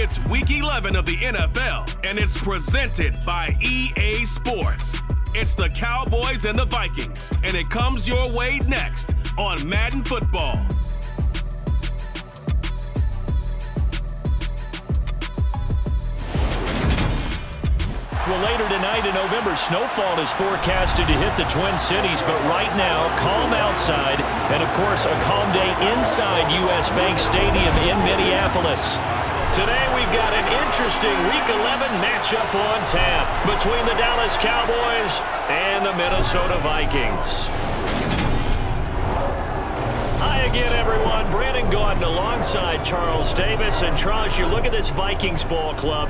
It's Week 11 of the NFL, and it's presented by EA Sports. It's the Cowboys and the Vikings, and it comes your way next on Madden Football. Well, later tonight in November, snowfall is forecasted to hit the Twin Cities, but right now, calm outside, and of course, a calm day inside U.S. Bank Stadium in Minneapolis. Today, we've got an interesting Week 11 matchup on tap between the Dallas Cowboys and the Minnesota Vikings. Hi again, everyone. Brandon Gaudin alongside Charles Davis. And Charles, you look at this Vikings ball club.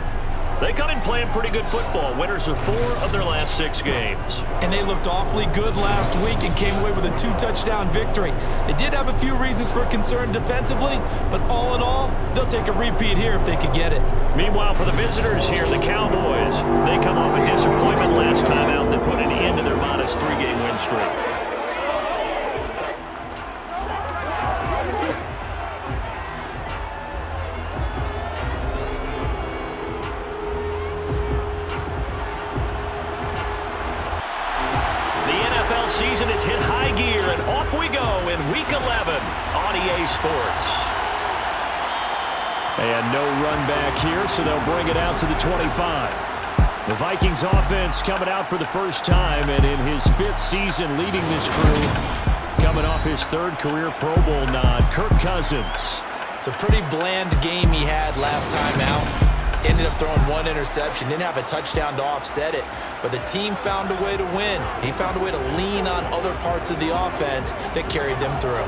They come in playing pretty good football. Winners of 4 of their last 6 games. And they looked awfully good last week and came away with a 2-touchdown victory. They did have a few reasons for concern defensively, but all in all, they'll take a repeat here if they could get it. Meanwhile, for the visitors here, the Cowboys, they come off a disappointment last time out that put an end to their modest 3-game win streak. Season has hit high gear, and off we go in Week 11 on EA Sports. And no run back here, so they'll bring it out to the 25. The Vikings offense coming out for the first time, and in his 5th season leading this crew, coming off his 3rd career Pro Bowl nod, Kirk Cousins. It's a pretty bland game he had last time out. Ended up throwing 1 interception, didn't have a touchdown to offset it, but the team found a way to win. He found a way to lean on other parts of the offense that carried them through.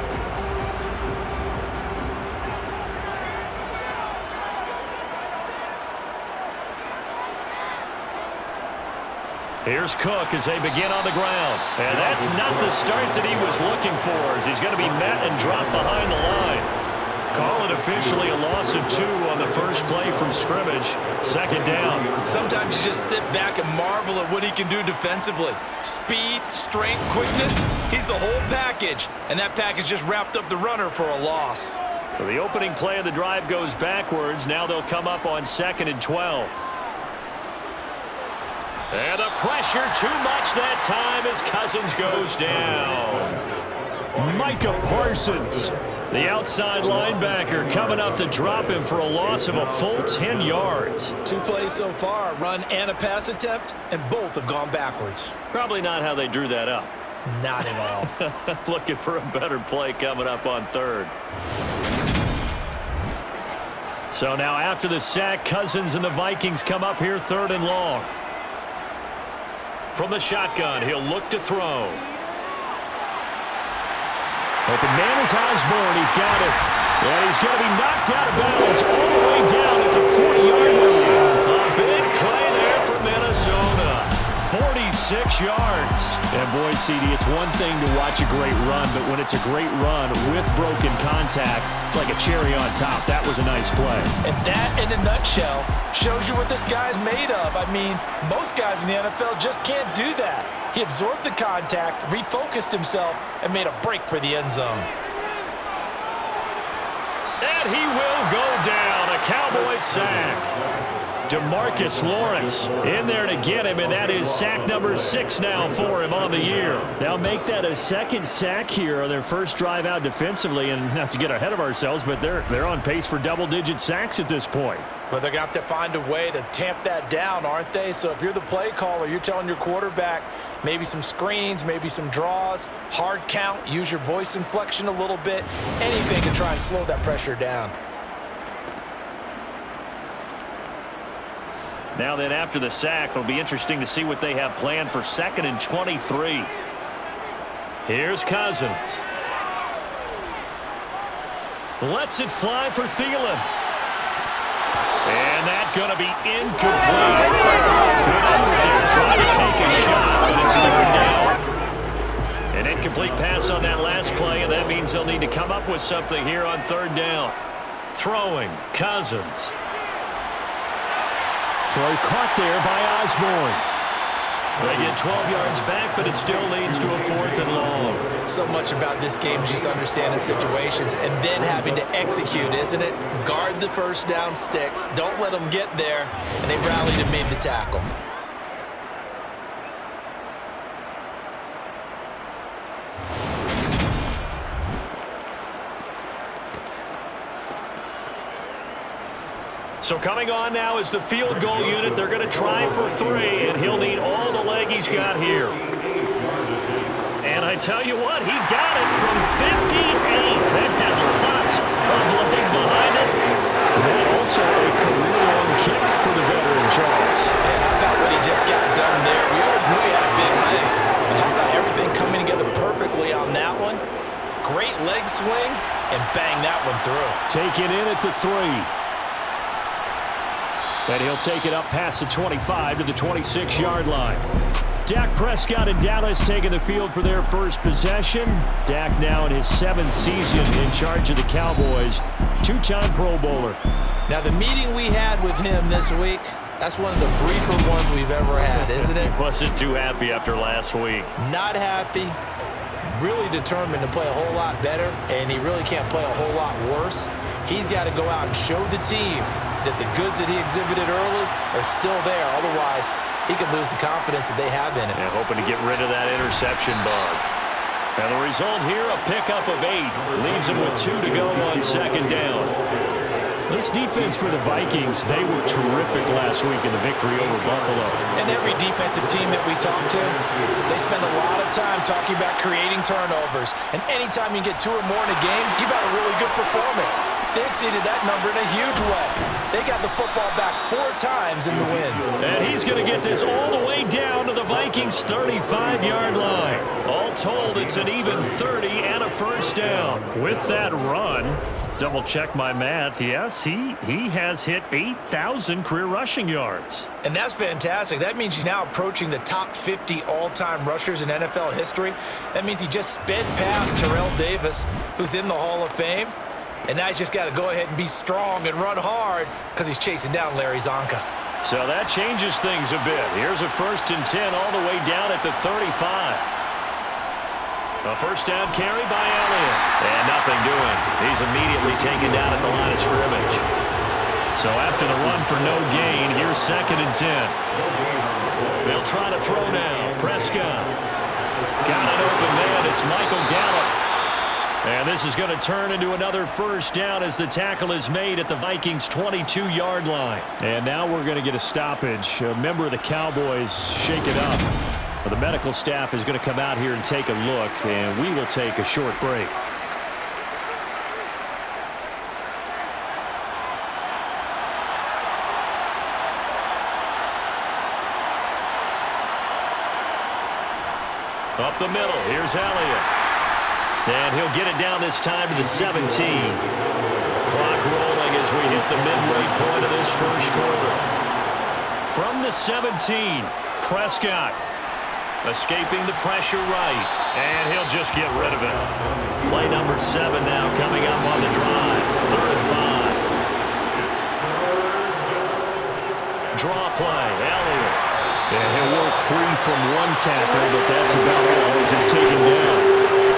Here's Cook as they begin on the ground. And that's not the start that he was looking for, as he's going to be met and dropped behind the line. Call it officially a loss of 2 on the first play from scrimmage. 2nd down. Sometimes you just sit back and marvel at what he can do defensively. Speed, strength, quickness, he's the whole package. And that package just wrapped up the runner for a loss. So the opening play of the drive goes backwards. Now they'll come up on 2nd and 12. And the pressure too much that time as Cousins goes down. Micah Parsons, the outside linebacker, coming up to drop him for a loss of a full 10 yards. 2 plays so far, a run and a pass attempt, and both have gone backwards. Probably not how they drew that up. Not at all. Looking for a better play coming up on 3rd. So now after the sack, Cousins and the Vikings come up here 3rd and long. From the shotgun, he'll look to throw. Open man is Osborne. He's got it. And he's going to be knocked out of bounds all the way down at the 40-yard line. A big play there for Minnesota. 46 yards. And boy, CD, it's one thing to watch a great run, but when it's a great run with broken contact, it's like a cherry on top. That was a nice play. And that, in a nutshell, shows you what this guy's made of. I mean, most guys in the NFL just can't do that. He absorbed the contact, refocused himself, and made a break for the end zone. And he will go down. A Cowboys sack. DeMarcus Lawrence in there to get him, and that is sack number 6 now for him on the year. Now make that a 2nd sack here on their first drive out defensively, and not to get ahead of ourselves, but they're on pace for double-digit sacks at this point. But they're going to have to find a way to tamp that down, aren't they? So if you're the play caller, you're telling your quarterback maybe some screens, maybe some draws, hard count, use your voice inflection a little bit, anything to try and slow that pressure down. Now then, after the sack, it'll be interesting to see what they have planned for 2nd and 23. Here's Cousins. Lets it fly for Thielen. And that's going to be incomplete. Good effort there, trying to take a shot, but it's 3rd down. An incomplete pass on that last play, and that means they'll need to come up with something here on 3rd down. Throwing, Cousins. Throw caught there by Osborne. They get 12 yards back, but it still leads to a 4th and long. So much about this game is just understanding situations and then having to execute, isn't it? Guard the first down sticks. Don't let them get there. And they rallied and made the tackle. So coming on now is the field goal unit. They're going to try for 3, and he'll need all the leg he's got here. And I tell you what, he got it from 58. That had lots of leg behind it. And also a career-long kick for the veteran, Charles. Yeah, how about what he just got done there? We always knew he had a big leg. But how about everything coming together perfectly on that one? Great leg swing, and bang that one through. Take it in at the 3. And he'll take it up past the 25 to the 26-yard line. Dak Prescott and Dallas taking the field for their first possession. Dak now in his 7th season in charge of the Cowboys. 2-time Pro Bowler. Now, the meeting we had with him this week, that's one of the briefer ones we've ever had, isn't it? He wasn't too happy after last week. Not happy. Really determined to play a whole lot better, and he really can't play a whole lot worse. He's got to go out and show the team that the goods that he exhibited early are still there. Otherwise, he could lose the confidence that they have in him. Yeah, hoping to get rid of that interception bug. And the result here, a pickup of 8. Leaves him with 2 to go on 2nd down. This defense for the Vikings, they were terrific last week in the victory over Buffalo. And every defensive team that we talk to, they spend a lot of time talking about creating turnovers. And anytime you get 2 or more in a game, you've had a really good performance. They exceeded that number in a huge way. They got the football back 4 times in the win. And he's going to get this all the way down to the Vikings' 35-yard line. All told, it's an even 30 and a first down. With that run, double-check my math. Yes, he has hit 8,000 career rushing yards. And that's fantastic. That means he's now approaching the top 50 all-time rushers in NFL history. That means he just sped past Terrell Davis, who's in the Hall of Fame. And now he's just got to go ahead and be strong and run hard because he's chasing down Larry Zonka. So that changes things a bit. Here's a 1st and 10 all the way down at the 35. A first down carry by Elliott. And nothing doing. He's immediately taken down at the line of scrimmage. So after the run for no gain, here's 2nd and 10. They'll try to throw now. Prescott. Got an open man. It's Michael Gallup. And this is going to turn into another first down as the tackle is made at the Vikings' 22-yard line. And now we're going to get a stoppage. A member of the Cowboys shake it up. Well, the medical staff is going to come out here and take a look, and we will take a short break. Up the middle, here's Elliott. And he'll get it down this time to the 17. Clock rolling as we hit the midway point of this first quarter. From the 17, Prescott escaping the pressure right. And he'll just get rid of it. Play number 7 now coming up on the drive. 3rd and 5. Draw play, Elliott. And he'll work free from one tackle, but that's about all as he's taken down.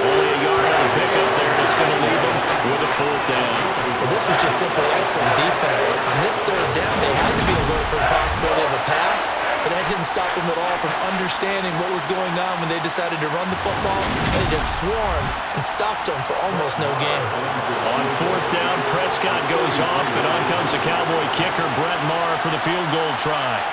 Only a yard on the pickup there, and it's going to leave him with a 4th down. Well, this was just simply excellent defense. On this 3rd down, they had to be alert for the possibility of a pass, but that didn't stop them at all from understanding what was going on when they decided to run the football, and they just swarmed and stopped them for almost no gain. On 4th down, Prescott goes off, and on comes the Cowboy kicker, Brett Maher, for the field goal try.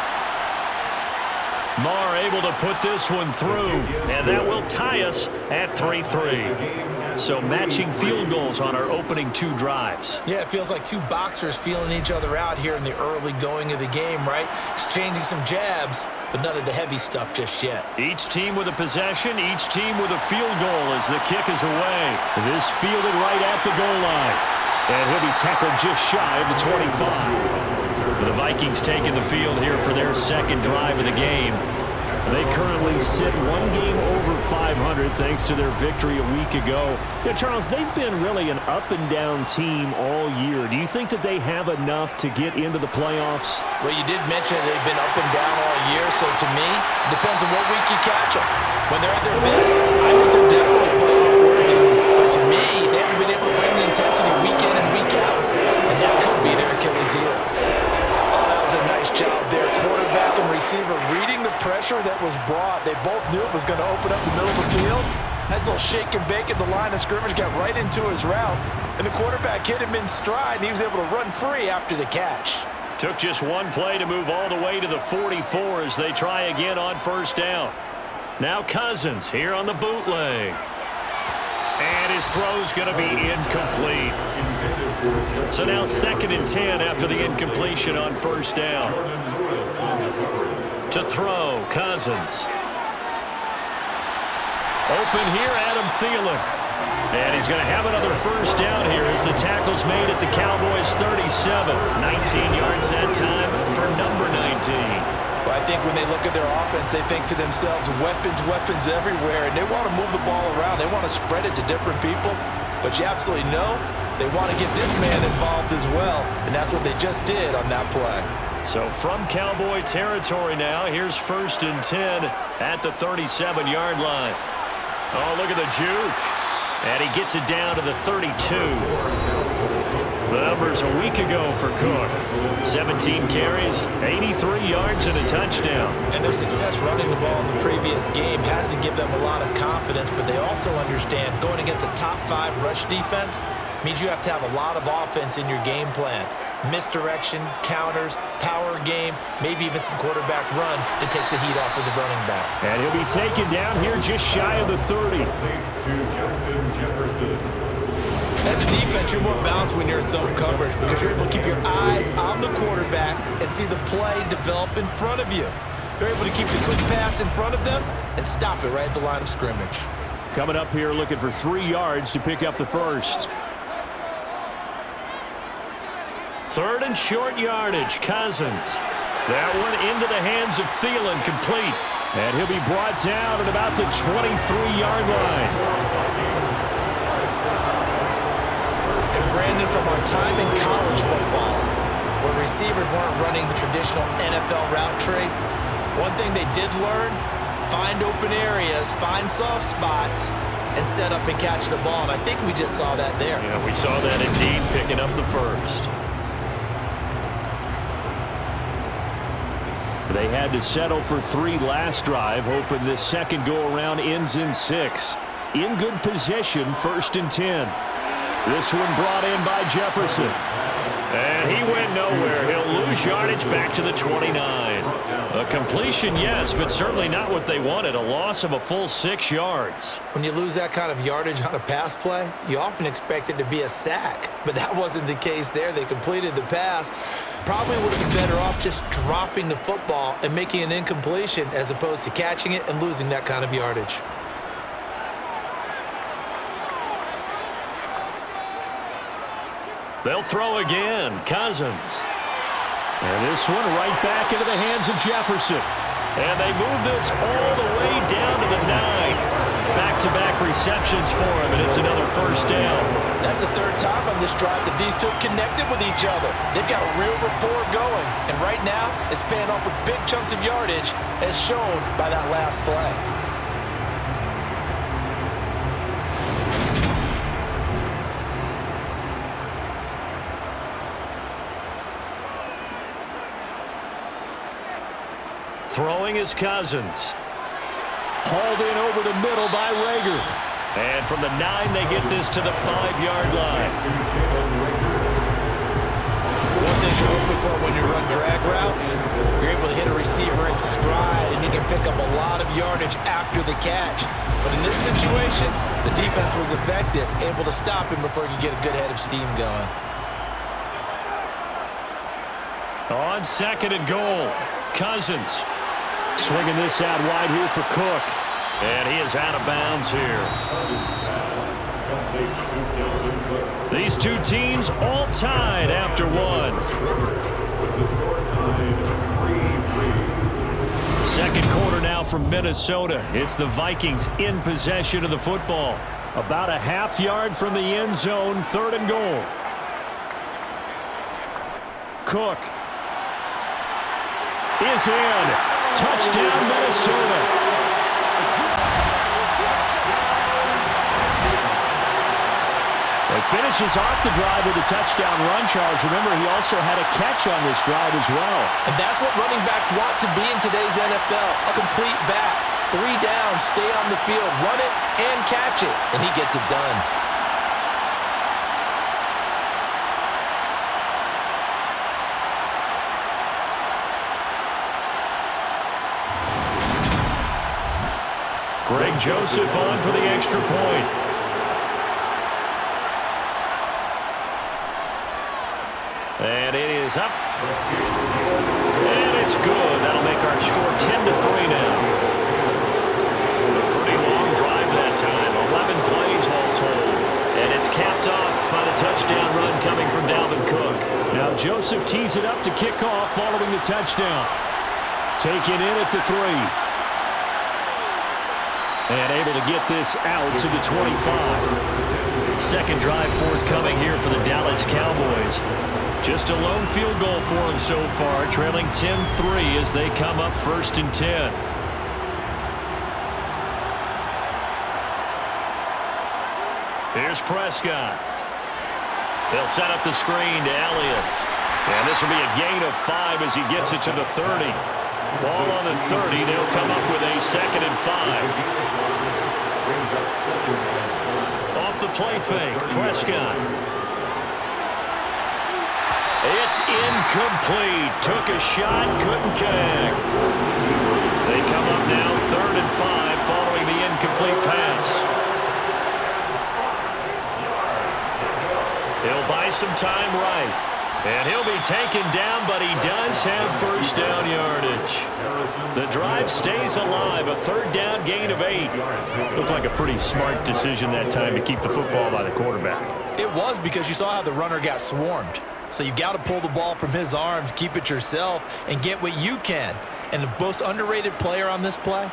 Maher able to put this one through, and that will tie us at 3-3. So matching field goals on our opening 2 drives. Yeah, it feels like 2 boxers feeling each other out here in the early going of the game, right? Exchanging some jabs, but none of the heavy stuff just yet. Each team with a possession, each team with a field goal as the kick is away. This fielded right at the goal line. And he'll be tackled just shy of the 25. The Vikings taking the field here for their 2nd drive of the game. They currently sit 1 game over 500. 500 thanks to their victory a week ago. Yeah, Charles, they've been really an up-and-down team all year. Do you think that they have enough to get into the playoffs? Well, you did mention they've been up and down all year, so to me, it depends on what week you catch them. When they're at their best, I think they're definitely playoff worthy. But to me, they haven't been able to bring the intensity week in and week out, and that could be their Achilles heel. Oh, that was a nice job there. Quarterback and receiver reading the pressure that was brought. They both knew it was going to open up the middle of the field. Nice little shake and bake at the line of scrimmage, got right into his route, and the quarterback hit him in stride, and he was able to run free after the catch. Took just one play to move all the way to the 44 as they try again on first down. Now Cousins here on the bootleg. And his throw's going to be incomplete. So now 2nd and 10 after the incompletion on first down. To throw, Cousins. Open here, Adam Thielen. And he's going to have another first down here as the tackle's made at the Cowboys 37. 19 yards that time for number 19. Well, I think when they look at their offense, they think to themselves, weapons, weapons everywhere, and they want to move the ball around. They want to spread it to different people, but you absolutely know they want to get this man involved as well, and that's what they just did on that play. So from Cowboy territory now, here's 1st and 10 at the 37-yard line. Oh, look at the juke. And he gets it down to the 32. The numbers a week ago for Cook. 17 carries, 83 yards, and a touchdown. And their success running the ball in the previous game has to give them a lot of confidence, but they also understand going against a top 5 rush defense means you have to have a lot of offense in your game plan. Misdirection, counters, power game, maybe even some quarterback run to take the heat off of the running back. And he'll be taken down here just shy of the 30. As a defense, you're more balanced when you're in zone coverage because you're able to keep your eyes on the quarterback and see the play develop in front of you. They're able to keep the quick pass in front of them and stop it right at the line of scrimmage. Coming up here looking for 3 yards to pick up the first. 3rd and short yardage, Cousins. That one into the hands of Thielen, complete. And he'll be brought down at about the 23-yard line. And Brandon, from our time in college football, where receivers weren't running the traditional NFL route tree, one thing they did learn, find open areas, find soft spots, and set up and catch the ball. And I think we just saw that there. Yeah, we saw that indeed, picking up the first. They had to settle for 3 last drive, hoping this second go-around ends in 6. In good position, 1st and 10. This one brought in by Jefferson. And he went nowhere. He'll lose yardage back to the 29. A completion, yes, but certainly not what they wanted. A loss of a full 6 yards. When you lose that kind of yardage on a pass play, you often expect it to be a sack. But that wasn't the case there. They completed the pass. Probably would have been better off just dropping the football and making an incompletion as opposed to catching it and losing that kind of yardage. They'll throw again. Cousins. And this one right back into the hands of Jefferson. And they move this all the way down to the 9. Back-to-back receptions for him, and it's another first down. That's the 3rd time on this drive that these two have connected with each other. They've got a real rapport going, and right now it's paying off with big chunks of yardage as shown by that last play. Throwing is Cousins. Hauled in over the middle by Rager. And from the 9, they get this to the 5-yard line. One thing you're hoping for when you run drag routes, you're able to hit a receiver in stride, and you can pick up a lot of yardage after the catch. But in this situation, the defense was effective, able to stop him before he could get a good head of steam going. On 2nd and goal, Cousins. Swinging this out wide here for Cook. And he is out of bounds here. These two teams all tied after one. Second quarter now from Minnesota. It's the Vikings in possession of the football. About a half yard from the end zone, 3rd and goal. Cook is in. Touchdown, Minnesota. He finishes off the drive with a touchdown run, Charles. Remember, he also had a catch on this drive as well. And that's what running backs want to be in today's NFL. A complete back. 3 down, stay on the field, run it, and catch it. And he gets it done. Greg Joseph on for the extra point. And it is up. And it's good. That'll make our score 10-3 now. A pretty long drive that time. 11 plays all told. And it's capped off by the touchdown run coming from Dalvin Cook. Now Joseph tees it up to kick off following the touchdown. Taken in at the 3. And able to get this out to the 25. Second drive forthcoming here for the Dallas Cowboys. Just a lone field goal for them so far, trailing 10-3 as they come up 1st and 10. Here's Prescott. They'll set up the screen to Elliott. And this will be a gain of 5 as he gets it to the 30. Ball on the 30. They'll come up with a 2nd and 5. Off the play fake, Prescott. It's incomplete. Took a shot, couldn't connect. They come up now 3rd and 5 following the incomplete pass. He'll buy some time right. And he'll be taken down, but he does have 1st down yardage. The drive stays alive, a 3rd down gain of 8. Looked like a pretty smart decision that time to keep the football by the quarterback. It was, because you saw how the runner got swarmed. So you've got to pull the ball from his arms, keep it yourself, and get what you can. And the most underrated player on this play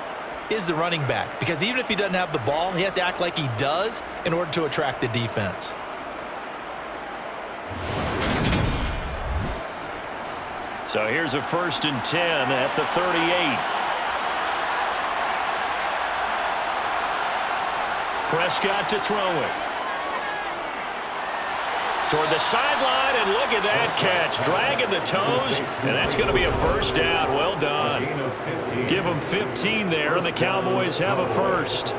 is the running back. Because even if he doesn't have the ball, he has to act like he does in order to attract the defense. So here's a 1st and 10 at the 38. Prescott to throw it. Toward the sideline, and look at that catch. Dragging the toes, and that's going to be a 1st down. Well done. Give them 15 there, and the Cowboys have a 1st.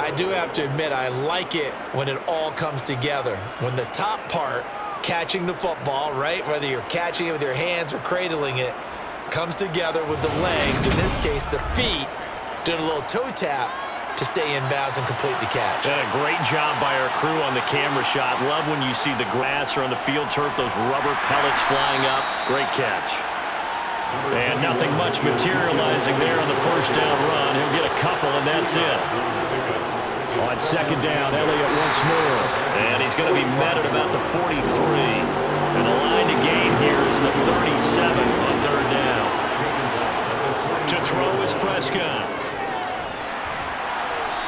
I do have to admit, I like it when it all comes together. When the top part, catching the football, right, whether you're catching it with your hands or cradling it, comes together with the legs, in this case the feet, doing a little toe tap to stay in bounds and complete the catch. And a great job by our crew on the camera shot. Love when you see the grass or on the field turf, those rubber pellets flying up. Great catch. And nothing much materializing there on the 1st down run. He'll get a couple, and that's it. On 2nd down, Elliott once more. And he's going to be met at about the 43. And the line to gain here is the 37 on 3rd down. To throw is Prescott.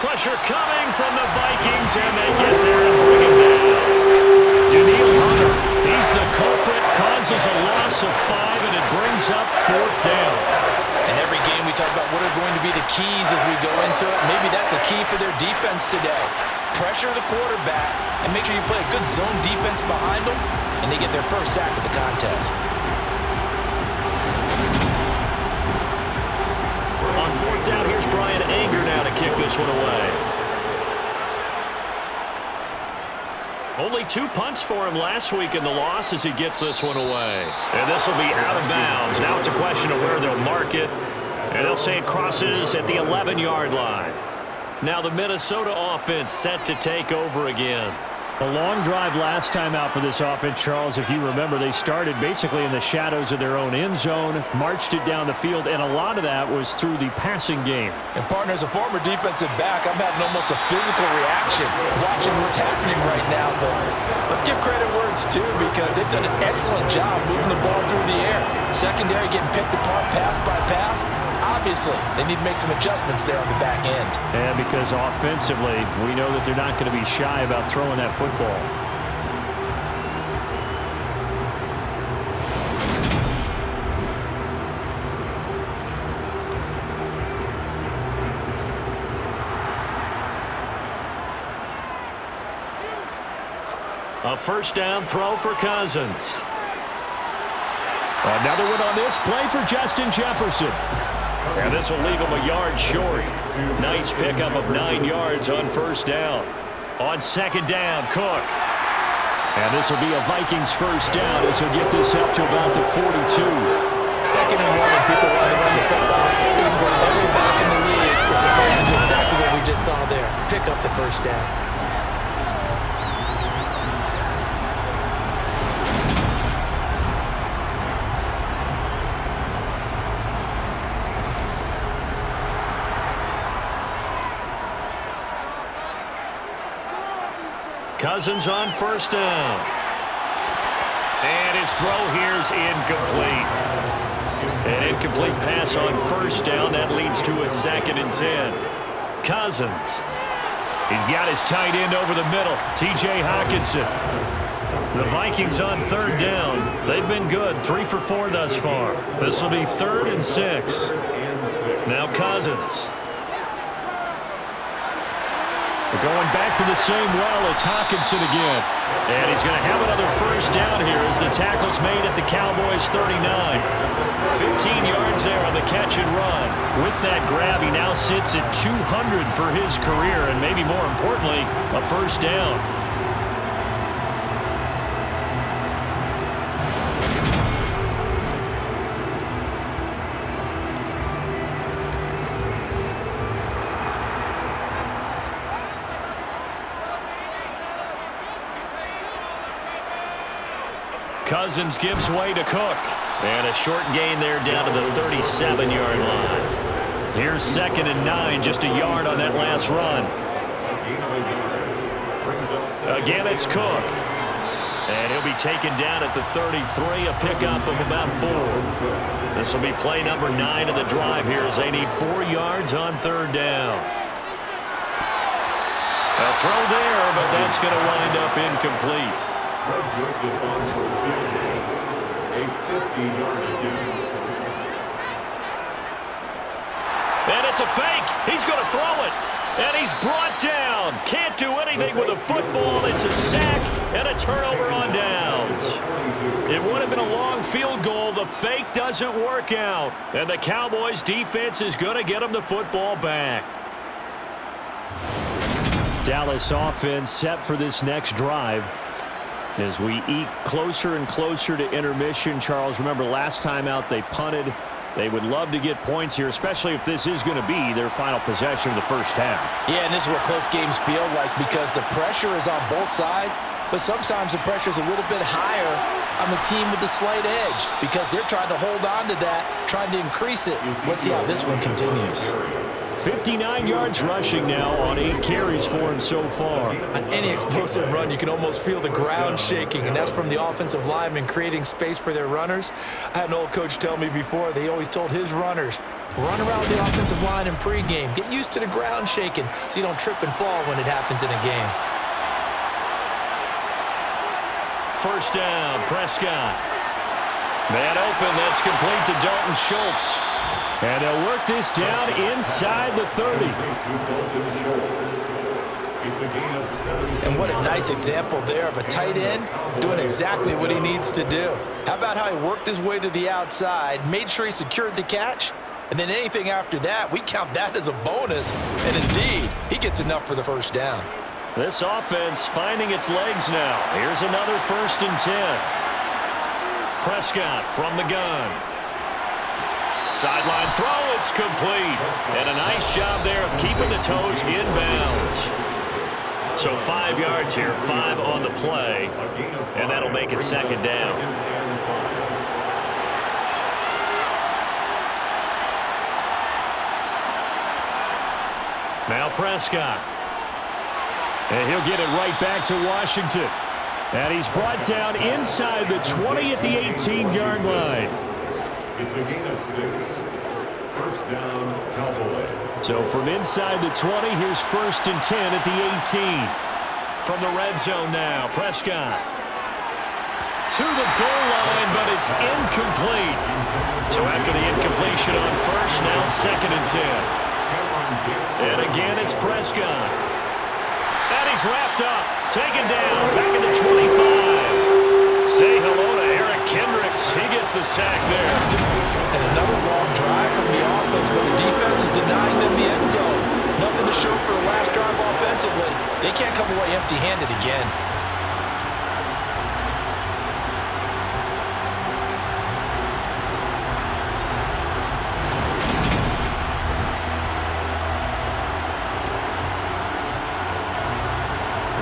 Pressure coming from the Vikings, and they get there and bring him down. Daniil Hunter, he's the culprit, causes a loss of 5, and it brings up 4th down. And every game we talk about what are going to be the keys as we go into it. Maybe that's a key for their defense today. Pressure the quarterback and make sure you play a good zone defense behind them, and they get their 1st sack of the contest. On 4th down, here's Brian Anger now to kick this one away. Only 2 punts for him last week in the loss as he gets this one away. And this will be out of bounds. Now it's a question of where they'll mark it. And they'll say it crosses at the 11-yard line. Now the Minnesota offense set to take over again. A long drive last time out for this offense, Charles. If you remember, they started basically in the shadows of their own end zone, marched it down the field, and a lot of that was through the passing game. And, partner, as a former defensive back, I'm having almost a physical reaction watching what's happening right now. But let's give credit where it's due, because they've done an excellent job moving the ball through the air. Secondary getting picked apart pass by pass. obviously, they need to make some adjustments there on the back end. And because offensively, we know that they're not going to be shy about throwing that football. A first down throw for Cousins. Another one on this play for Justin Jefferson. And this will leave him a yard short. Nice pickup of 9 yards on first down. On second down, Cook. And this will be a Vikings first down as he'll get this up to about the 42. Second and 1 when people want to run the football. This is where every back in the league is supposed to do exactly what we just saw there. Pick up the first down. Cousins on first down. And his throw here's incomplete. An incomplete pass on first down. That leads to a 2nd and 10. Cousins. He's got his tight end over the middle, T.J. Hockenson. The Vikings on third down. They've been good, 3 for 4 thus far. This will be 3rd and 6. Now Cousins. Going back to the same well, it's Hockenson again. And he's going to have another first down here as the tackle's made at the Cowboys 39. 15 yards there on the catch and run. With that grab, he now sits at 200 for his career, and maybe more importantly, a first down. Cousins gives way to Cook. And a short gain there down to the 37-yard line. Here's 2nd and 9, just a yard on that last run. Again, it's Cook. And he'll be taken down at the 33, a pickup of about 4. This will be play number 9 of the drive here as they need 4 yards on third down. A throw there, but that's going to wind up incomplete. And it's a fake. He's going to throw it. And he's brought down. Can't do anything with a football. It's a sack and a turnover on downs. It would have been a long field goal. The fake doesn't work out. And the Cowboys defense is going to get him the football back. Dallas offense set for this next drive. As we eke closer and closer to intermission, Charles, remember last time out they punted. They would love to get points here, especially if this is going to be their final possession of the first half. Yeah, and this is what close games feel like because the pressure is on both sides, but sometimes the pressure is a little bit higher on the team with the slight edge because they're trying to hold on to that, trying to increase it. Let's see how this one continues. 59 yards rushing now on 8 carries for him so far. On any explosive run, you can almost feel the ground shaking, and that's from the offensive linemen creating space for their runners. I had an old coach tell me before, they always told his runners, run around the offensive line in pregame. Get used to the ground shaking so you don't trip and fall when it happens in a game. First down, Prescott. Man open, that's complete to Dalton Schultz. And they'll work this down inside the 30. And what a nice example there of a tight end doing exactly what he needs to do. How about how he worked his way to the outside, made sure he secured the catch, and then anything after that, we count that as a bonus. And indeed, he gets enough for the first down. This offense finding its legs now. Here's another 1st and 10. Prescott from the gun. Sideline throw, it's complete. And a nice job there of keeping the toes in bounds. So 5 yards here, 5 on the play, and that'll make it 2nd down. Now Prescott. And he'll get it right back to Washington. And he's brought down inside the 20 at the 18-yard line. It's a gain of 6. First down, Cowboys. So from inside the 20, here's 1st and 10 at the 18. From the red zone now, Prescott. To the goal line, but it's incomplete. So after the incompletion on first, now 2nd and 10. And again, it's Prescott. And he's wrapped up, taken down, back at the 25. Say hello to Eric Kendricks. He gets the sack there. And another long drive from the offense where the defense is denying them the end zone. Nothing to show for the last drive offensively. They can't come away empty-handed again.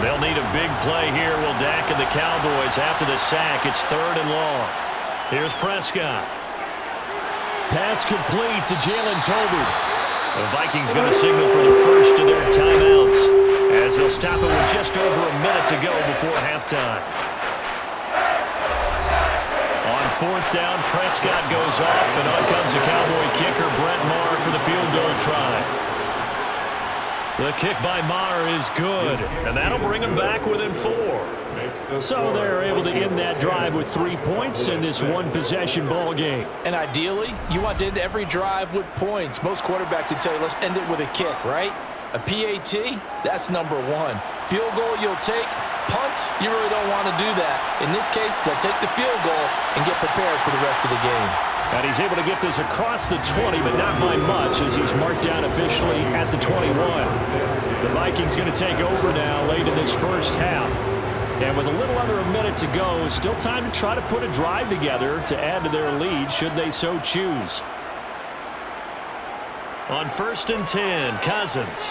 They'll need a big play here. Will Dak and the Cowboys after the sack. It's 3rd and long. Here's Prescott. Pass complete to Jalen Tolbert. The Vikings going to signal for the first of their timeouts as they'll stop it with just over a minute to go before halftime. On 4th down, Prescott goes off, and on comes the Cowboy kicker, Brett Maher, for the field goal try. The kick by Maher is good, and that'll bring them back within 4. So they're able to end that drive with 3 points in this one-possession ball game. And ideally, you want to end every drive with points. Most quarterbacks would tell you, let's end it with a kick, right? A PAT, that's number 1. Field goal you'll take. Punts, you really don't want to do that. In this case, they'll take the field goal and get prepared for the rest of the game. And he's able to get this across the 20, but not by much, as he's marked down officially at the 21. The Vikings going to take over now late in this first half. And with a little under a minute to go, still time to try to put a drive together to add to their lead should they so choose. On 1st and 10, Cousins.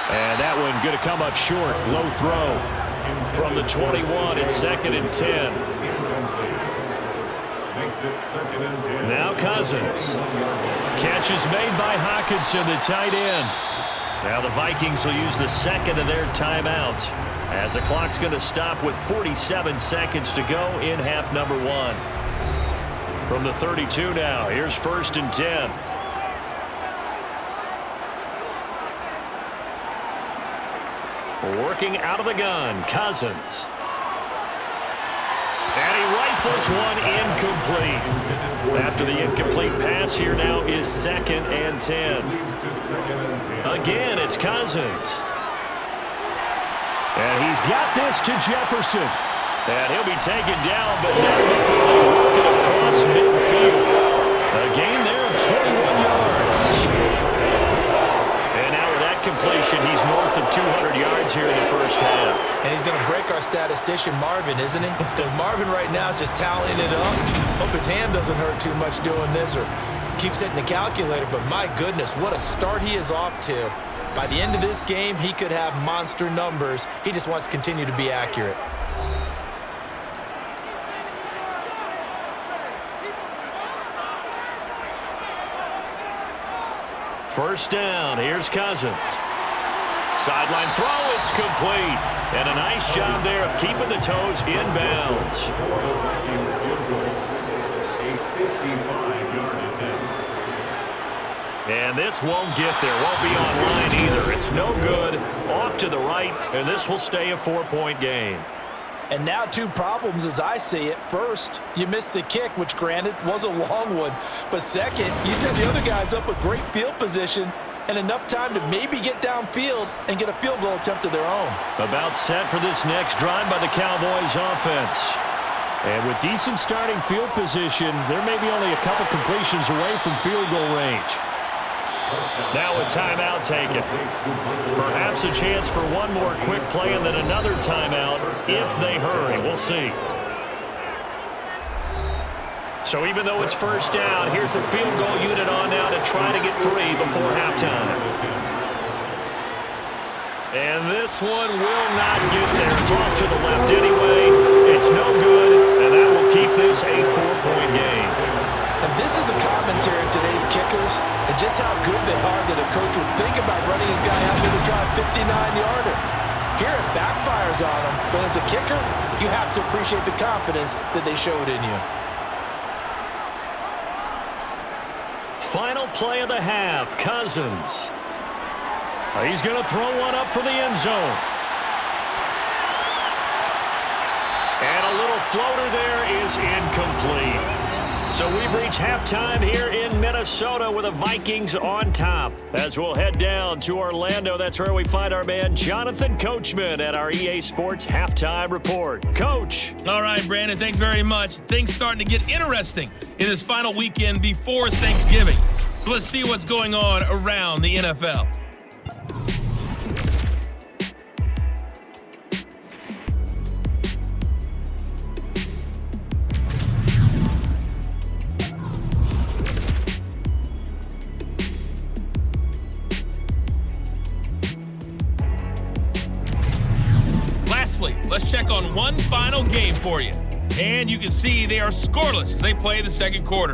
And that one going to come up short. Low throw from the 21. It's 2nd and 10. Now Cousins. Catch is made by Hockenson, the tight end. Now the Vikings will use the 2nd of their timeouts as the clock's going to stop with 47 seconds to go in half number 1. From the 32 now, here's 1st and 10. Working out of the gun, Cousins. And he rifles one incomplete. After the incomplete pass, here now is 2nd and 10. Again, it's Cousins. And he's got this to Jefferson. And he'll be taken down, but now he'll work it across midfield. A gain there of 21 yards. And now with that completion, he's north of 200 yards here in the first half. And he's going to break our statistician Marvin, isn't he? Because Marvin right now is just tallying it up. Hope his hand doesn't hurt too much doing this or keeps hitting the calculator. But my goodness, what a start he is off to. By the end of this game, he could have monster numbers. He just wants to continue to be accurate. First down, here's Cousins. Sideline throw, it's complete. And a nice job there of keeping the toes in bounds. And this won't get there, won't be online either. It's no good, off to the right, and this will stay a 4-point game. And now 2 problems as I see it. First, you missed the kick, which granted was a long one. But second, you set the other guys up a great field position and enough time to maybe get downfield and get a field goal attempt of their own. About set for this next drive by the Cowboys offense. And with decent starting field position, there may be only a couple completions away from field goal range. Now a timeout taken. Perhaps a chance for one more quick play and then another timeout if they hurry. We'll see. So even though it's first down, here's the field goal unit on now to try to get 3 before halftime. And this one will not get there. It's off to the left anyway. It's no good, and that will keep this a 4-point game. And this is a commentary of today's kickers and just how good they are that a coach would think about running his guy out there to try a 59-yarder. Here it backfires on him, but as a kicker, you have to appreciate the confidence that they showed in you. play of the half. Cousins. He's going to throw one up for the end zone. And a little floater there is incomplete. So we've reached halftime here in Minnesota with the Vikings on top. As we'll head down to Orlando, that's where we find our man Jonathan Coachman at our EA Sports Halftime Report. Coach. All right, Brandon, thanks very much. Things starting to get interesting in this final weekend before Thanksgiving. So let's see what's going on around the NFL. Let's check on one final game for you. And you can see they are scoreless as they play the second quarter.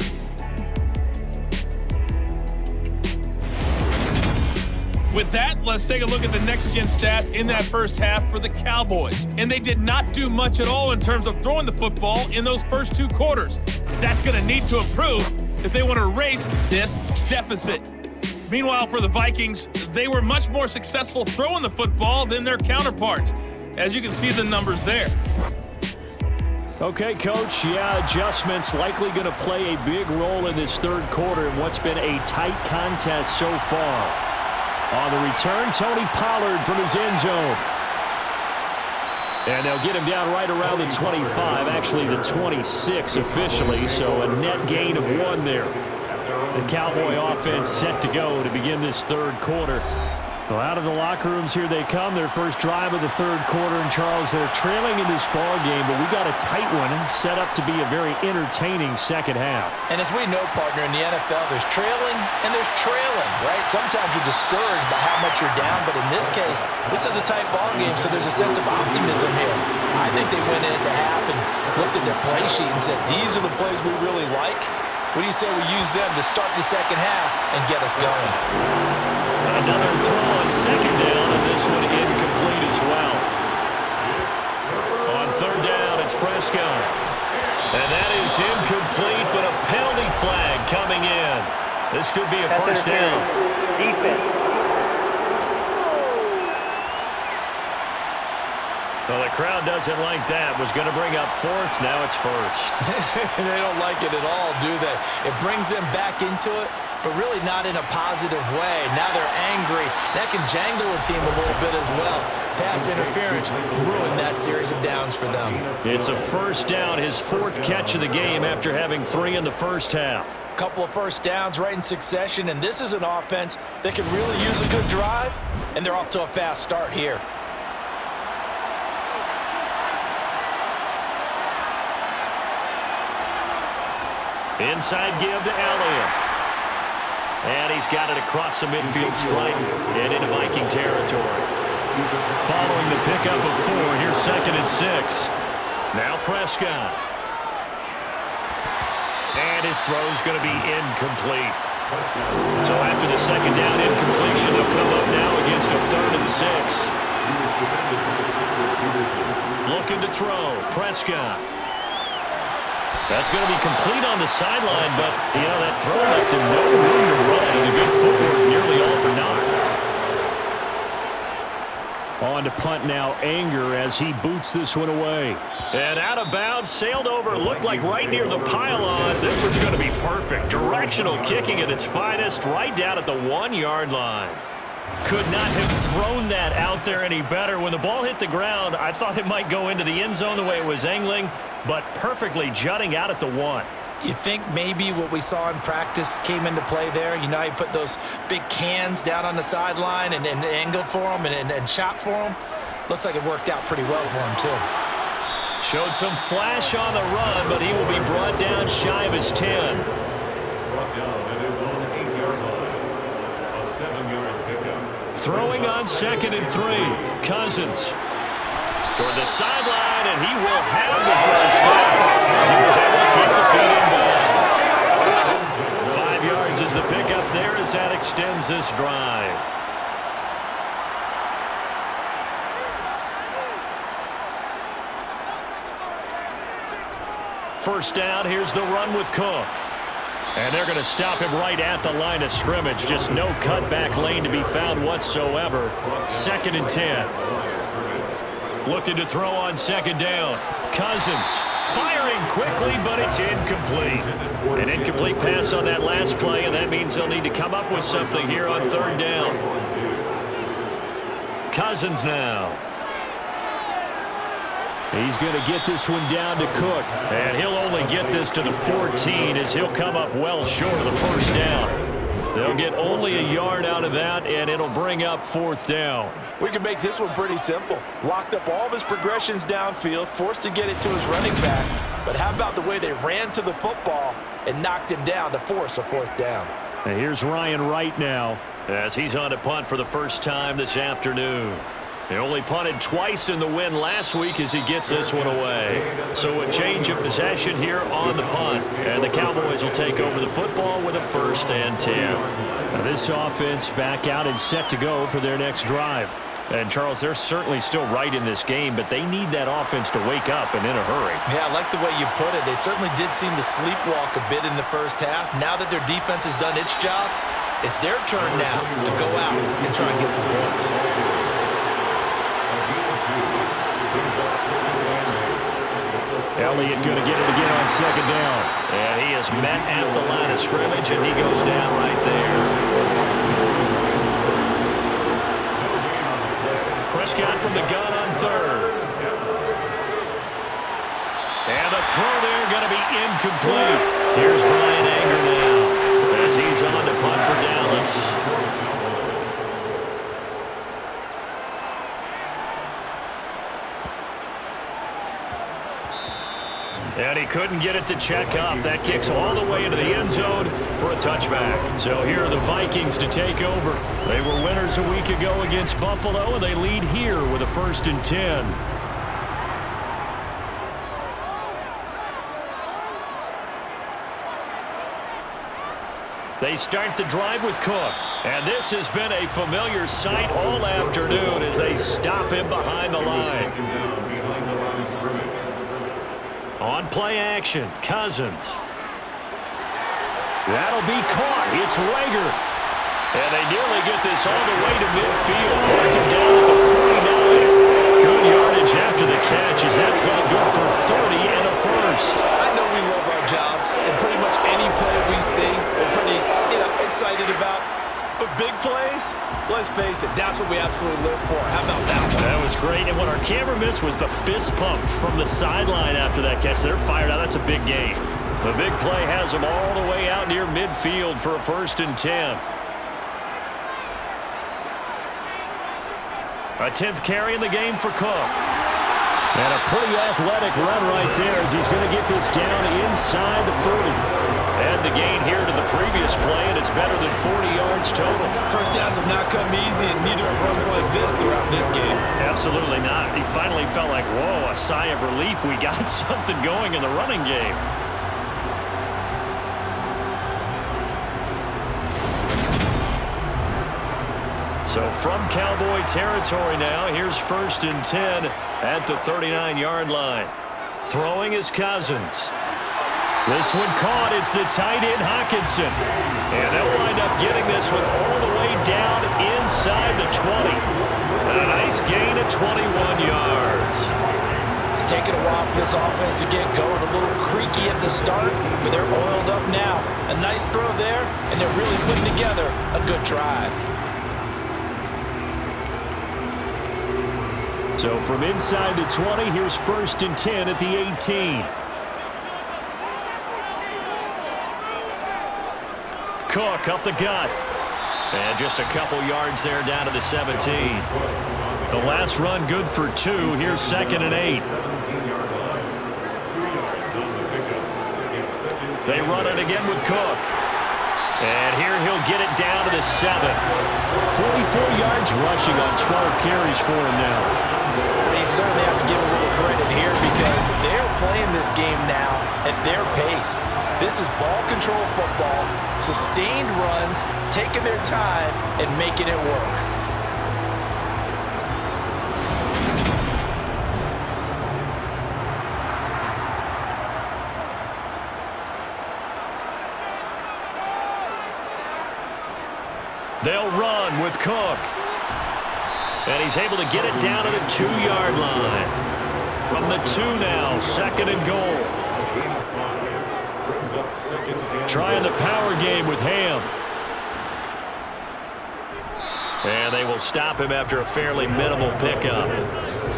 With that, let's take a look at the next-gen stats in that first half for the Cowboys. And they did not do much at all in terms of throwing the football in those first two quarters. That's going to need to improve if they want to erase this deficit. Meanwhile, for the Vikings, they were much more successful throwing the football than their counterparts. As you can see the numbers there. Okay, Coach. Yeah, adjustments likely going to play a big role in this third quarter in what's been a tight contest so far. On the return, Tony Pollard from his end zone. And they'll get him down right around the 25, actually the 26 officially, so a net gain of 1 there. The Cowboy offense set to go to begin this third quarter. Well, out of the locker rooms here they come, their first drive of the third quarter. And, Charles, they're trailing in this ball game, but we got a tight one set up to be a very entertaining second half. And as we know, partner, in the NFL, there's trailing and there's trailing, right? Sometimes you're discouraged by how much you're down, but in this case, this is a tight ball game, so there's a sense of optimism here. I think they went into half and looked at their play sheet and said, these are the plays we really like. What do you say we use them to start the second half and get us going? Another throw on second down, and this one incomplete as well. On third down, it's Prescott. And that is incomplete, but a penalty flag coming in. This could be a first down. Defense. Well, the crowd doesn't like that. Was going to bring up fourth. Now it's first. They don't like it at all, do they? It brings them back into it, but really not in a positive way. Now they're angry. That can jangle a team a little bit as well. Pass interference ruined that series of downs for them. It's a first down, his fourth catch of the game after having 3 in the first half. Couple of first downs right in succession, and this is an offense that can really use a good drive, and they're off to a fast start here. Inside give to Elliott. And he's got it across the midfield stripe and into Viking territory. Following the pickup of 4, here's 2nd and 6. Now Prescott. And his throw's going to be incomplete. So after the second down incompletion, they'll come up now against a 3rd and 6. Looking to throw, Prescott. That's going to be complete on the sideline, but, that throw left him no room to run, and a good footwork nearly all for naught. On to punt now, Anger, as he boots this one away. And out of bounds, sailed over, looked like right near the pylon. This one's going to be perfect. Directional kicking at its finest, right down at the 1-yard line. Could not have thrown that out there any better. When the ball hit the ground, I thought it might go into the end zone the way it was angling, but perfectly jutting out at the 1. You think maybe what we saw in practice came into play there? You know, he put those big cans down on the sideline and angled for them and shot for them. Looks like it worked out pretty well for him, too. Showed some flash on the run, but he will be brought down shy of his 10. Brought down at his own 8-yard line. A 7-yard pickup. Throwing on 2nd and 3. Cousins. Toward the sideline, and he will have the first down. He was able to keep the feet in. 5 yards is the pickup there as that extends this drive. First down, here's the run with Cook. And they're going to stop him right at the line of scrimmage. Just no cutback lane to be found whatsoever. 2nd and 10. Looking to throw on 2nd down. Cousins firing quickly, but it's incomplete. An incomplete pass on that last play, and that means they'll need to come up with something here on 3rd down. Cousins now. He's going to get this one down to Cook. And he'll only get this to the 14 as he'll come up well short of the 1st down. They'll get only a yard out of that, and it'll bring up 4th down. We can make this one pretty simple. Locked up all of his progressions downfield, forced to get it to his running back. But how about the way they ran to the football and knocked him down to force a 4th down? And here's Ryan Wright now as he's on to punt for the first time this afternoon. He only punted twice in the win last week as he gets this one away. So a change of possession here on the punt. And the Cowboys will take over the football with a 1st and 10. Now this offense back out and set to go for their next drive. And, Charles, they're certainly still right in this game, but they need that offense to wake up and in a hurry. Yeah, I like the way you put it. They certainly did seem to sleepwalk a bit in the 1st half. Now that their defense has done its job, it's their turn now to go out and try and get some points. Elliott going to get it again on 2nd down. And he is met at the line of scrimmage, and he goes down right there. Prescott from the gun on 3rd. And the throw there going to be incomplete. Here's Brian Anger now as he's on to punt for Dallas. And he couldn't get it to check up. That kicks all the way into the end zone for a touchback. So here are the Vikings to take over. They were winners a week ago against Buffalo, and they lead here with a 1st and 10. They start the drive with Cook. And this has been a familiar sight all afternoon as they stop him behind the line. On play action, Cousins. That'll be caught. It's Rager. And they nearly get this all the way to midfield. Marking down at the 49. Good yardage after the catch. Is that play good for 30 and a 1st? I know we love our jobs, and pretty much any play we see, we're pretty, excited about. But big plays, let's face it, that's what we absolutely live for. How about that one? That was great. And what our camera missed was the fist pump from the sideline after that catch. They're fired out. That's a big game. The big play has them all the way out near midfield for a 1st and 10. A 10th carry in the game for Cook. And a pretty athletic run right there as he's going to get this down inside the 40. And the gain here to the previous play, and it's better than 40 yards total. 1st downs have not come easy, and neither have runs like this throughout this game. Absolutely not. He finally felt like, whoa, a sigh of relief. We got something going in the running game. So from Cowboy territory now, here's 1st and 10 at the 39-yard line. Throwing is Cousins. This one caught. It's the tight end, Hockenson. And they'll wind up getting this one all the way down inside the 20. A nice gain of 21 yards. It's taken a while for this offense to get going. A little creaky at the start, but they're oiled up now. A nice throw there, and they're really putting together a good drive. So from inside the 20, here's 1st and 10 at the 18. Cook up the gut. And just a couple yards there down to the 17. The last run good for 2. Here's 2nd and 8. They run it again with Cook. And here he'll get it down to the 7. 44 yards rushing on 12 carries for him now. You certainly have to give a little credit here because they're playing this game now at their pace. This is ball control football, sustained runs, taking their time and making it work. They'll run with Cook. And he's able to get it down to the 2-yard line. From the 2 now, 2nd and goal. Trying the power game with Ham. And they will stop him after a fairly minimal pickup.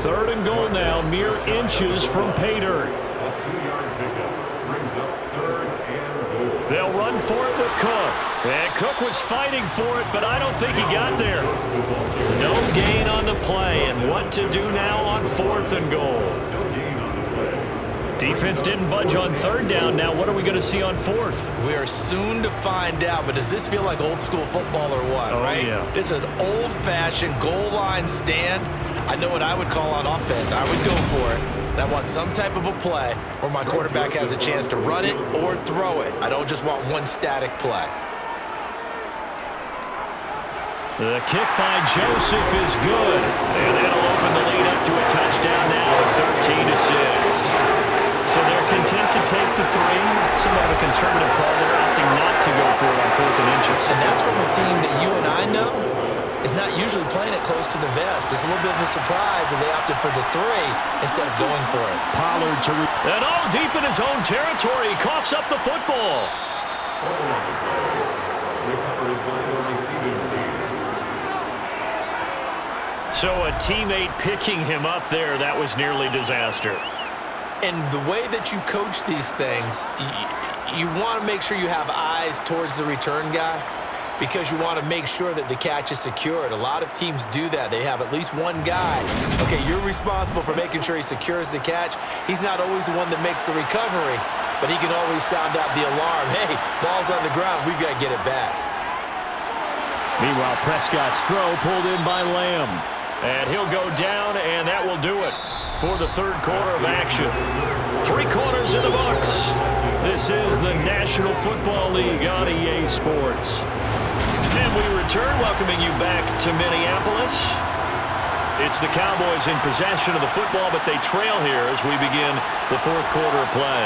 3rd and goal now, mere inches from pay dirt. A 2-yard pickup brings up 3rd and goal. They'll run for it with Cook. And Cook was fighting for it, but I don't think he got there. No gain on the play, and what to do now on 4th and goal. Defense didn't budge on 3rd down. Now what are we going to see on 4th? We are soon to find out, but does this feel like old school football or what, right? Yeah. This is an old-fashioned goal line stand. I know what I would call on offense. I would go for it. And I want some type of a play where my quarterback has a chance to run it or throw it. I don't just want one static play. The kick by Joseph is good. And that'll open the lead up to a touchdown now at 13-6. So they're content to take the 3. Somewhat of a conservative call. They're opting not to go for it on 4th and inches. And that's from a team that you and I know is not usually playing it close to the vest. It's a little bit of a surprise that they opted for the 3 instead of going for it. Pollard to and deep in his own territory. He coughs up the football. Recovered by the receiving team. So a teammate picking him up there, that was nearly disaster. And the way that you coach these things, you want to make sure you have eyes towards the return guy because you want to make sure that the catch is secured. A lot of teams do that. They have at least one guy. Okay, you're responsible for making sure he secures the catch. He's not always the one that makes the recovery, but he can always sound out the alarm. Hey, ball's on the ground. We've got to get it back. Meanwhile, Prescott's throw pulled in by Lamb. And he'll go down, and that will do it for the 3rd quarter of action. 3 quarters in the books. This is the National Football League on EA Sports. And we return, welcoming you back to Minneapolis. It's the Cowboys in possession of the football, but they trail here as we begin the 4th quarter of play.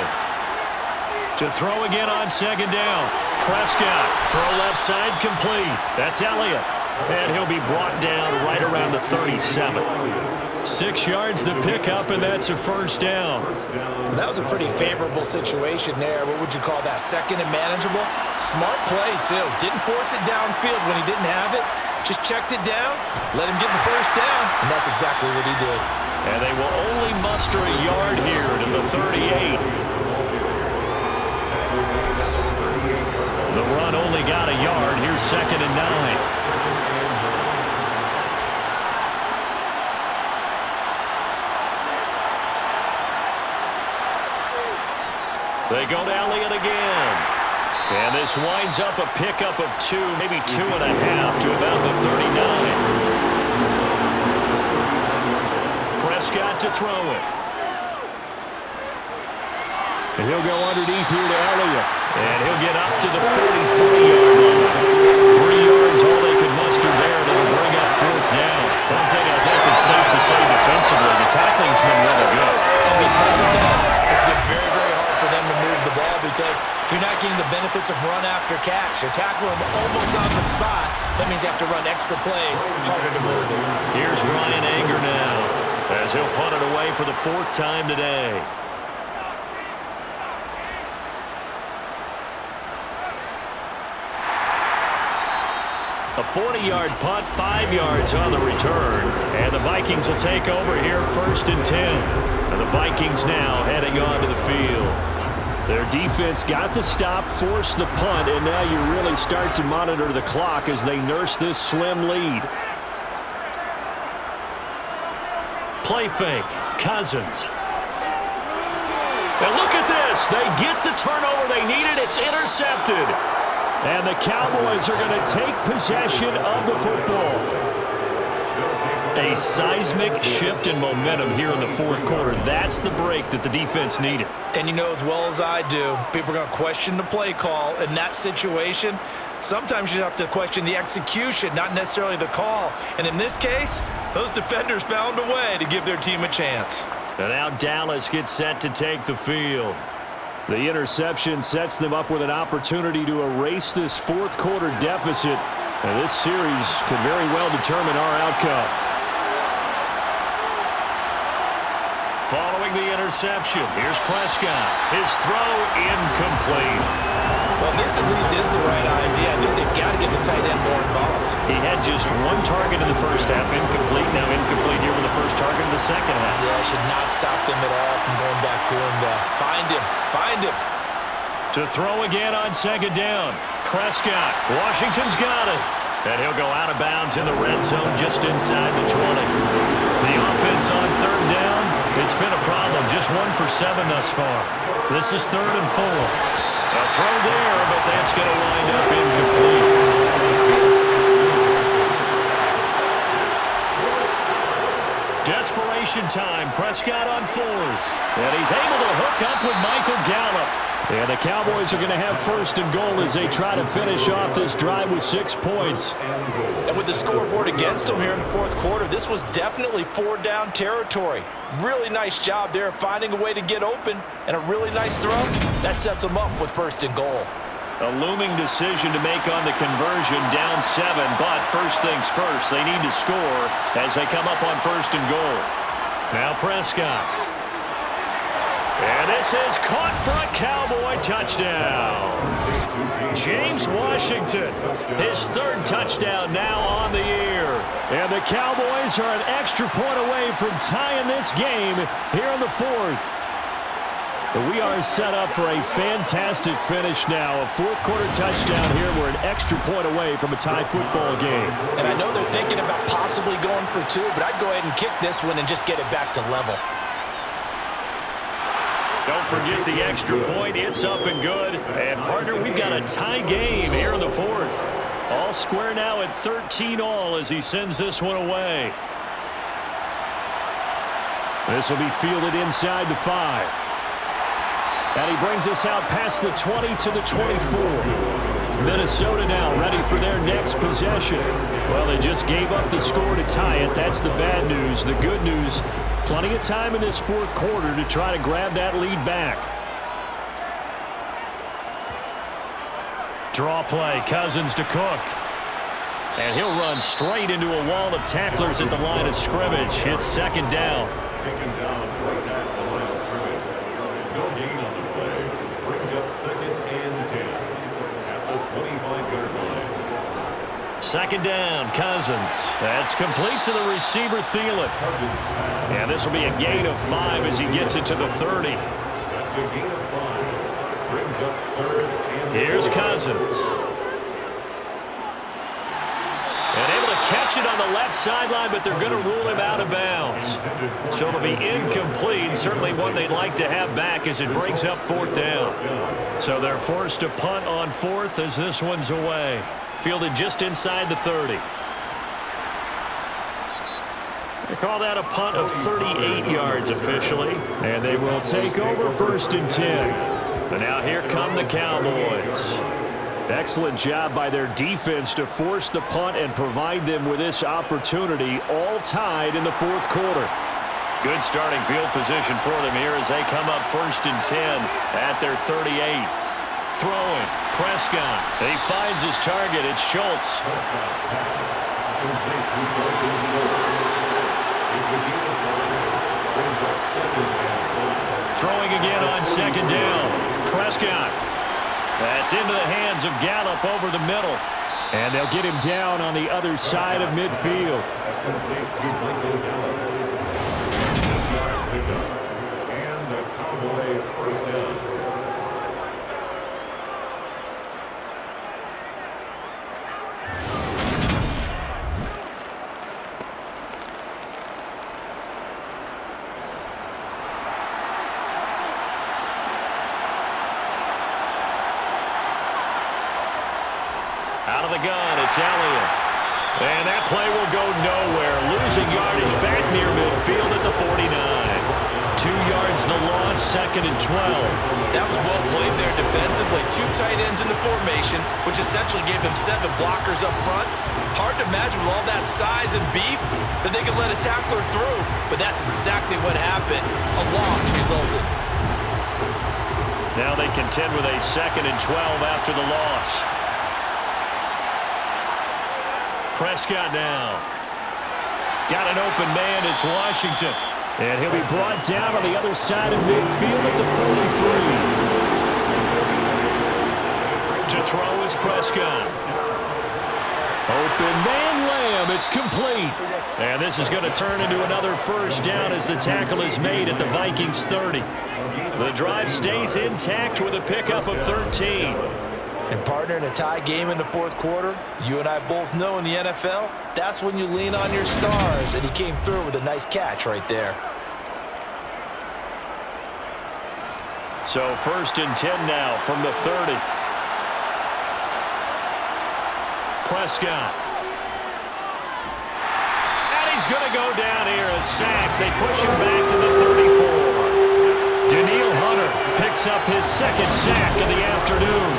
To throw again on 2nd down. Prescott, throw left side complete. That's Elliott. And he'll be brought down right around the 37. 6 yards the pickup, and that's a 1st down. That was a pretty favorable situation there. What would you call that? 2nd and manageable? Smart play, too. Didn't force it downfield when he didn't have it. Just checked it down, let him get the 1st down, and that's exactly what he did. And they will only muster a yard here to the 38. The run only got a yard. Here's 2nd and 9. They go to Elliott again. And this winds up a pickup of 2, maybe 2.5 to about the 39. Prescott to throw it. And he'll go underneath here to Elliott. And he'll get up to the 43-yard line. 3 yards, all they could muster there. That'll bring up 4th down. One thing I think it's safe to say defensively, the tackling's been really good. And because of that, it's been very, very hard for them to move the ball because you're not getting the benefits of run after catch. You're tackling them almost on the spot. That means you have to run extra plays, harder to move it. Here's Brian Anger now as he'll punt it away for the 4th time today. A 40-yard punt, 5 yards on the return. And the Vikings will take over here 1st and 10. And the Vikings now heading onto the field. Their defense got the stop, forced the punt, and now you really start to monitor the clock as they nurse this slim lead. Play fake, Cousins. And look at this. They get the turnover they needed. It's intercepted. And the Cowboys are going to take possession of the football. A seismic shift in momentum here in the 4th quarter. That's the break that the defense needed. And you know as well as I do, people are going to question the play call in that situation. Sometimes you have to question the execution, not necessarily the call. And in this case, those defenders found a way to give their team a chance. And now Dallas gets set to take the field. The interception sets them up with an opportunity to erase this 4th quarter deficit And this series could very well determine our outcome. Following the interception, here's Prescott. His throw incomplete. Well, this at least is the right idea. I think they've got to get the tight end more involved. He had just one target in the first half, incomplete. Now incomplete here with the first target in the second half. Yeah, should not stop them at all from going back to him. Find him. To throw again on second down. Prescott. Washington's got it. And he'll go out of bounds in the red zone just inside the 20. The offense on third down, it's been a problem. Just 1 for 7 thus far. This is 3rd and 4. A throw there, but that's going to wind up incomplete. Desperation time. Prescott on 4th. And he's able to hook up with Michael Gallup. And the Cowboys are going to have 1st and goal as they try to finish off this drive with 6 points. And with the scoreboard against them here in the 4th quarter, this was definitely 4-down territory. Really nice job there finding a way to get open, and a really nice throw. That sets them up with 1st and goal. A looming decision to make on the conversion, down 7, but first things first, they need to score as they come up on 1st and goal. Now Prescott. And this is caught for a Cowboy touchdown. James Washington, his 3rd touchdown now on the year. And the Cowboys are an extra point away from tying this game here in the 4th. But we are set up for a fantastic finish now. A 4th quarter touchdown here. We're an extra point away from a tie football game. And I know they're thinking about possibly going for 2, but I'd go ahead and kick this one and just get it back to level. Don't forget the extra point. It's up and good. And, partner, we've got a tie game here in the 4th. All square now at 13 all as he sends this one away. This will be fielded inside the 5. And he brings us out past the 20 to the 24. Minnesota now ready for their next possession. Well, they just gave up the score to tie it. That's the bad news. The good news, plenty of time in this 4th quarter to try to grab that lead back. Draw play, Cousins to Cook. And he'll run straight into a wall of tacklers at the line of scrimmage. It's 2nd down. Taken down right at the line of scrimmage. No gain on the play. Brings up 2nd and 10 at the 25-yard line. 2nd down, Cousins. That's complete to the receiver, Thielen. And this will be a gain of 5 as he gets it to the 30. That's a gain of 5. Brings up 3rd and 4. Here's Cousins. And able to catch it on the left sideline, but they're going to rule him out of bounds. So it'll be incomplete. Certainly one they'd like to have back as it brings up 4th down. So they're forced to punt on 4th as this one's away. Fielded just inside the 30. They call that a punt of 38 yards officially. And they will take over 1st and 10. And now here come the Cowboys. Excellent job by their defense to force the punt and provide them with this opportunity, all tied in the 4th quarter. Good starting field position for them here as they come up 1st and 10 at their 38. Throwing, Prescott. He finds his target. It's Schultz. Throwing again on 2nd down. Prescott. That's into the hands of Gallup over the middle. And they'll get him down on the other side of midfield. And the Cowboy 1st down. Out of the gun, it's Elliott. And that play will go nowhere. Losing yardage back near midfield at the 49. 2 yards the loss, 2nd and 12. That was well played there defensively. 2 tight ends in the formation, which essentially gave them 7 blockers up front. Hard to imagine with all that size and beef that they could let a tackler through. But that's exactly what happened. A loss resulted. Now they contend with a 2nd and 12 after the loss. Prescott now. Got an open man. It's Washington. And he'll be brought down on the other side of midfield at the 43. To throw is Prescott. Open man, Lamb. It's complete. And this is going to turn into another first down as the tackle is made at the Vikings 30. The drive stays intact with a pickup of 13. And partner, in a tie game in the fourth quarter, you and I both know in the NFL, that's when you lean on your stars. And he came through with a nice catch right there. So 1st and 10 now from the 30. Prescott. And he's going to go down here, a sack. They push him back to the 34. Danielle Hunter picks up his second sack of the afternoon.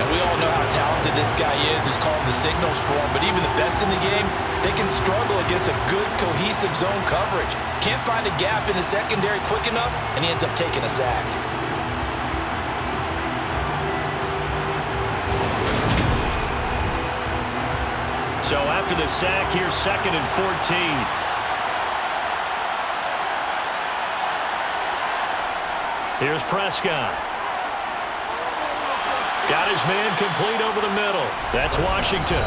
And we all know how talented this guy is who's calling the signals for him. But even the best in the game, they can struggle against a good, cohesive zone coverage. Can't find a gap in the secondary quick enough, and he ends up taking a sack. So after the sack, here's 2nd and 14. Here's Prescott. Got his man complete over the middle. That's Washington.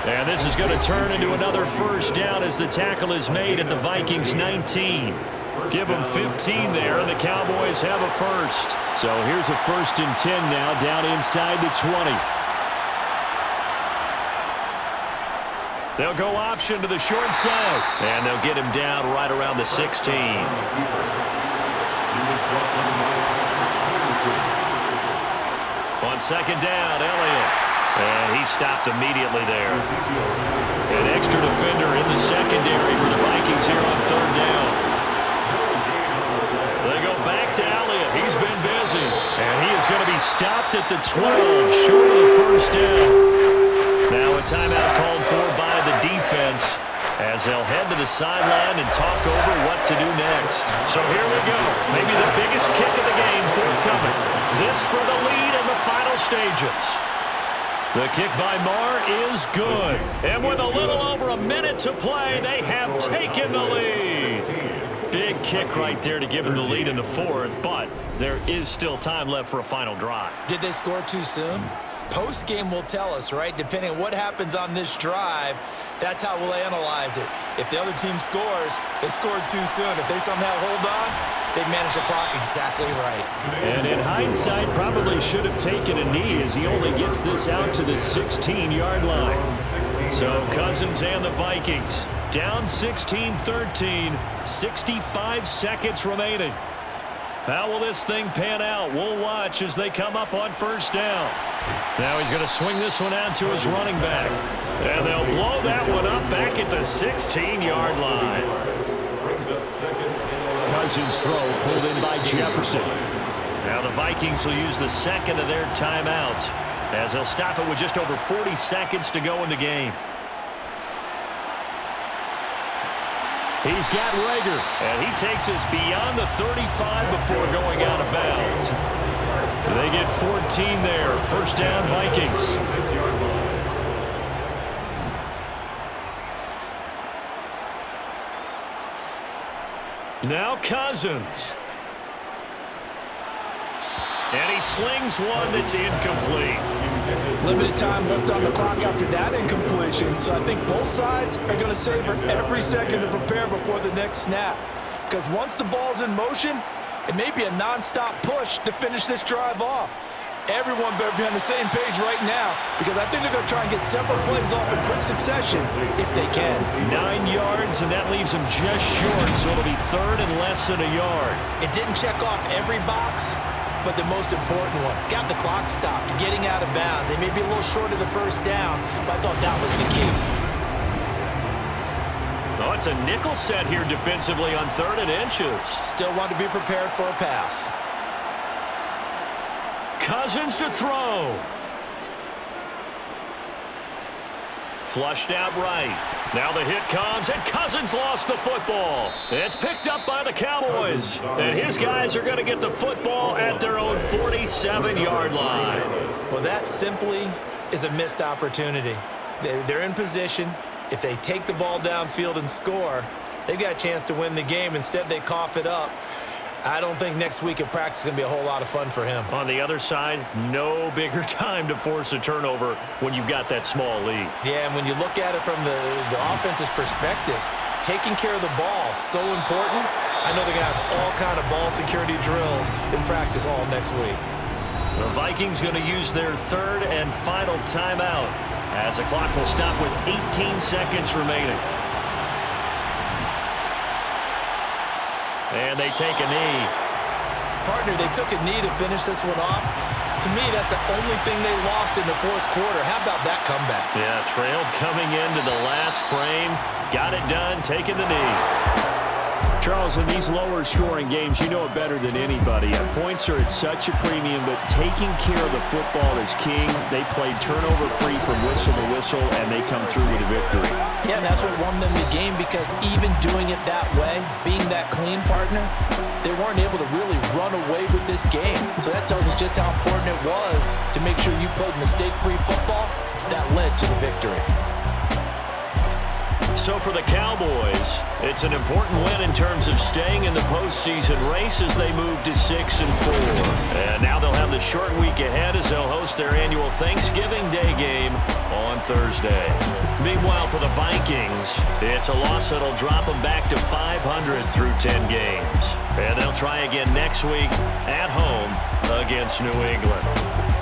And this is going to turn into another first down as the tackle is made at the Vikings 19. Give them 15 there, and the Cowboys have a first. So here's a 1st and 10 now down inside the 20. They'll go option to the short side, and they'll get him down right around the 16. On 2nd down, Elliott. And he stopped immediately there. An extra defender in the secondary for the Vikings here on 3rd down. They go back to Elliott. He's been busy. And he is going to be stopped at the 12, short of the first down. Now a timeout called for by the defense as they'll head to the sideline and talk over what to do next. So here we go. Maybe the biggest kick of the game forthcoming. This for the lead in the final stages. The kick by Marr is good. And with a little over a minute to play, they have taken the lead. Big kick right there to give them the lead in the 4th, but there is still time left for a final drive. Did they score too soon? Post-game will tell us, right? Depending on what happens on this drive, that's how we'll analyze it. If the other team scores, they scored too soon. If they somehow hold on, they manage the clock exactly right. And in hindsight, probably should have taken a knee as he only gets this out to the 16-yard line. So Cousins and the Vikings down 16-13, 65 seconds remaining. How will this thing pan out? We'll watch as they come up on 1st down. Now he's going to swing this one out to his running back. And they'll blow that one up back at the 16-yard line. Cousins' throw pulled in by Jefferson. Now the Vikings will use the 2nd of their timeouts as they'll stop it with just over 40 seconds to go in the game. He's got Rager, and he takes us beyond the 35 before going out of bounds. They get 14 there. 1st down, Vikings. Now Cousins. And he slings one that's incomplete. Limited time left on the clock after that incompletion, so I think both sides are going to savor every second to prepare before the next snap. Because once the ball's in motion, it may be a non-stop push to finish this drive off. Everyone better be on the same page right now because I think they're going to try and get several plays off in quick succession if they can. 9 yards, and that leaves them just short, so it'll be 3rd and less than a yard. It didn't check off every box, but the most important one. Got the clock stopped, getting out of bounds. They may be a little short of the 1st down, but I thought that was the key. Oh, it's a nickel set here defensively on 3rd and inches. Still want to be prepared for a pass. Cousins to throw. Flushed out right. Now the hit comes, and Cousins lost the football. It's picked up by the Cowboys. And his guys are going to get the football at their own 47-yard line. Well, that simply is a missed opportunity. They're in position. If they take the ball downfield and score, they've got a chance to win the game. Instead, they cough it up. I don't think next week at practice is going to be a whole lot of fun for him. On the other side, no bigger time to force a turnover when you've got that small lead. Yeah, and when you look at it from the offense's perspective, taking care of the ball, so important. I know they're going to have all kind of ball security drills in practice all next week. The Vikings going to use their third and final timeout as the clock will stop with 18 seconds remaining. And they take a knee. Partner, they took a knee to finish this one off. To me, that's the only thing they lost in the fourth quarter. How about that comeback? Yeah, trailed coming into the last frame. Got it done, taking the knee. Charles, in these lower scoring games, you know it better than anybody. Points are at such a premium, but taking care of the football is king. They played turnover free from whistle to whistle, and they come through with a victory. Yeah, and that's what won them the game, because even doing it that way, being that clean, partner, they weren't able to really run away with this game. So that tells us just how important it was to make sure you played mistake-free football. That led to the victory. So for the Cowboys, it's an important win in terms of staying in the postseason race as they move to 6-4. And now they'll have the short week ahead as they'll host their annual Thanksgiving Day game on Thursday. Meanwhile, for the Vikings, it's a loss that'll drop them back to 500 through 10 games. And they'll try again next week at home against New England.